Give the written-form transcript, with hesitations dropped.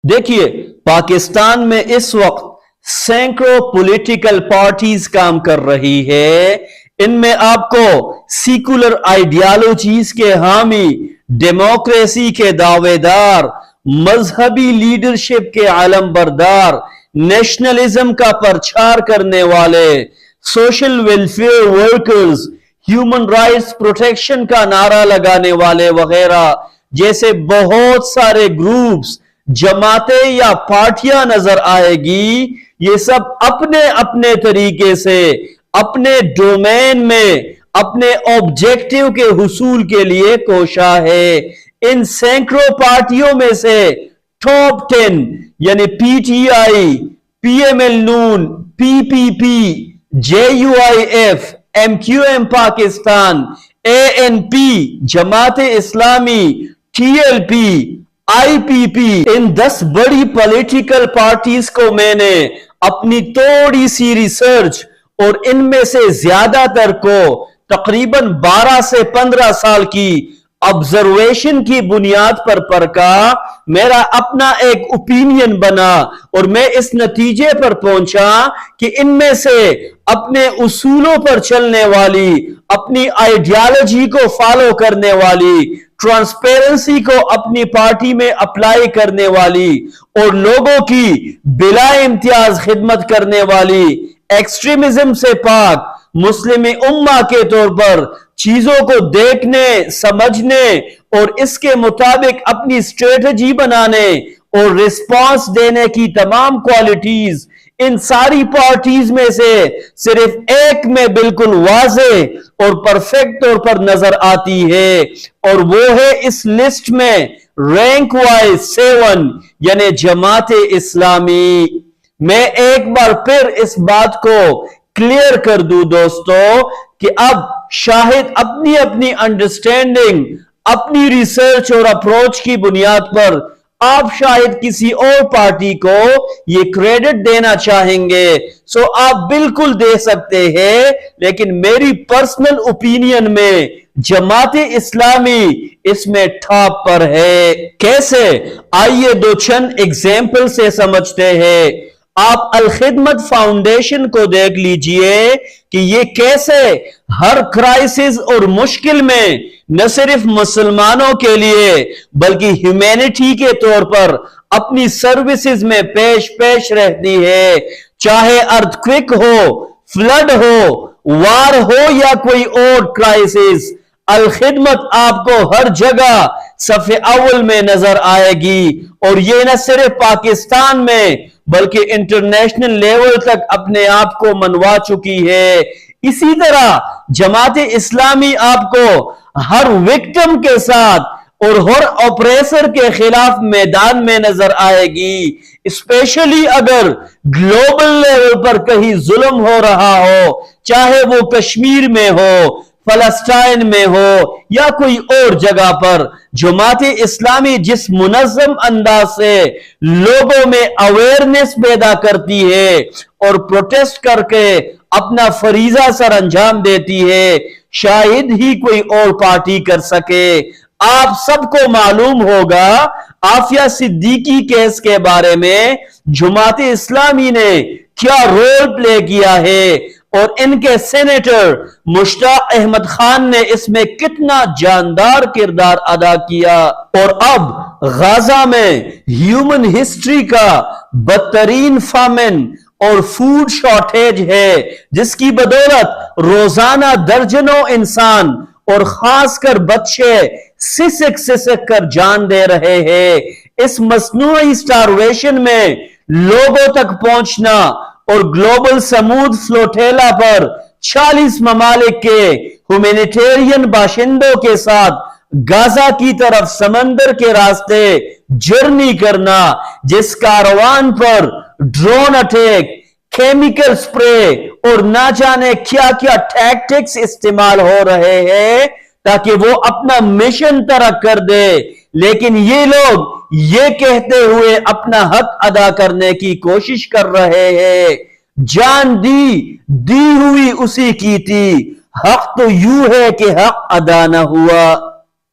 دیکھیے پاکستان میں اس وقت سینکڑوں پولیٹیکل پارٹیز کام کر رہی ہے. ان میں آپ کو سیکولر آئیڈیالوجیز کے حامی، ڈیموکریسی کے دعوے دار، مذہبی لیڈرشپ کے علم بردار، نیشنلزم کا پرچار کرنے والے، social welfare workers, human rights protection کا نعرہ لگانے والے وغیرہ جیسے بہت سارے گروپس، جماعتیں یا پارٹیاں نظر آئے گی. یہ سب اپنے اپنے طریقے سے اپنے ڈومین میں اپنے آبجیکٹیو کے حصول کے لیے کوشاں ہے. ان سینکڑوں پارٹیوں میں سے ٹاپ 10 یعنی P T I, P M L نون، P P P, J U I F, M Q M Pakistan, A N P, Jamaat Islami, T L P, آئی پی پی، ان 10 بڑی پولیٹیکل پارٹیز کو میں نے اپنی تھوڑی سی ریسرچ اور ان میں سے زیادہ تر کو تقریباً 12 سے 15 سال کی آبزرویشن کی بنیاد پر پرکھا. میرا اپنا ایک اوپینین بنا اور میں اس نتیجے پر پہنچا کہ ان میں سے اپنے اصولوں پر چلنے والی، اپنی آئیڈیالوجی کو فالو کرنے والی، ٹرانسپیرنسی کو اپنی پارٹی میں اپلائی کرنے والی اور لوگوں کی بلا امتیاز خدمت کرنے والی، ایکسٹریمزم سے پاک مسلم امہ کے طور پر چیزوں کو دیکھنے، سمجھنے اور اس کے مطابق اپنی اسٹریٹجی بنانے اور ریسپانس دینے کی تمام کوالٹیز ان ساری پارٹیز میں سے صرف ایک میں بالکل واضح اور پرفیکٹ طور پر نظر آتی ہے، اور وہ ہے اس لسٹ میں رینک وائز 7 یعنی جماعت اسلامی. میں ایک بار پھر اس بات کو کلیئر کر دوں دوستو کہ اب شاہد اپنی اپنی انڈرسٹینڈنگ، اپنی ریسرچ اور اپروچ کی بنیاد پر آپ شاید کسی اور پارٹی کو یہ کریڈٹ دینا چاہیں گے، سو آپ بالکل دے سکتے ہیں، لیکن میری پرسنل اوپینین میں جماعت اسلامی اس میں ٹاپ پر ہے. کیسے؟ آئیے دو چند ایگزامپل سے سمجھتے ہیں. آپ الخدمت فاؤنڈیشن کو دیکھ لیجئے کہ یہ کیسے ہر کرائسس اور مشکل میں نہ صرف مسلمانوں کے لیے بلکہ ہیومینٹی کے طور پر اپنی سروسز میں پیش رہتی ہے، چاہے ارتھکویک ہو، فلڈ ہو، وار ہو یا کوئی اور کرائسس. الخدمت آپ کو ہر جگہ صف اول میں نظر آئے گی، اور یہ نہ صرف پاکستان میں بلکہ انٹرنیشنل لیول تک اپنے آپ کو منوا چکی ہے. اسی طرح جماعت اسلامی آپ کو ہر وکٹم کے ساتھ اور ہر اپریسر کے خلاف میدان میں نظر آئے گی، اسپیشلی اگر گلوبل لیول پر کہیں ظلم ہو رہا ہو، چاہے وہ کشمیر میں ہو، فلسطین میں ہو یا کوئی اور جگہ پر. جماعت اسلامی جس منظم انداز سے لوگوں میں اویئرنس پیدا کرتی ہے اور پروٹیسٹ کر کے اپنا فریضہ سر انجام دیتی ہے، شاید ہی کوئی اور پارٹی کر سکے. آپ سب کو معلوم ہوگا عافیہ صدیقی کیس کے بارے میں جماعت اسلامی نے کیا رول پلے کیا ہے، اور ان کے سینیٹر مشتاق احمد خان نے اس میں کتنا جاندار کردار ادا کیا. اور اب غزہ میں ہیومن ہسٹری کا بدترین فامن اور فوڈ شارٹیج ہے، جس کی بدولت روزانہ درجنوں انسان اور خاص کر بچے سسک کر جان دے رہے ہیں. اس مصنوعی سٹارویشن میں لوگوں تک پہنچنا اور گلوبل سمود فلوٹیلا پر 40 ممالک کے ہیومینیٹیرین باشندوں کے ساتھ غزہ کی طرف سمندر کے راستے جرنی کرنا، جس کاروان پر ڈرون اٹیک، کیمیکل سپرے اور نہ جانے کیا کیا ٹیکٹکس استعمال ہو رہے ہیں تاکہ وہ اپنا مشن ترک کر دے، لیکن یہ لوگ یہ کہتے ہوئے اپنا حق ادا کرنے کی کوشش کر رہے ہیں، جان دی ہوئی اسی کی تھی، حق تو یوں ہے کہ حق ادا نہ ہوا.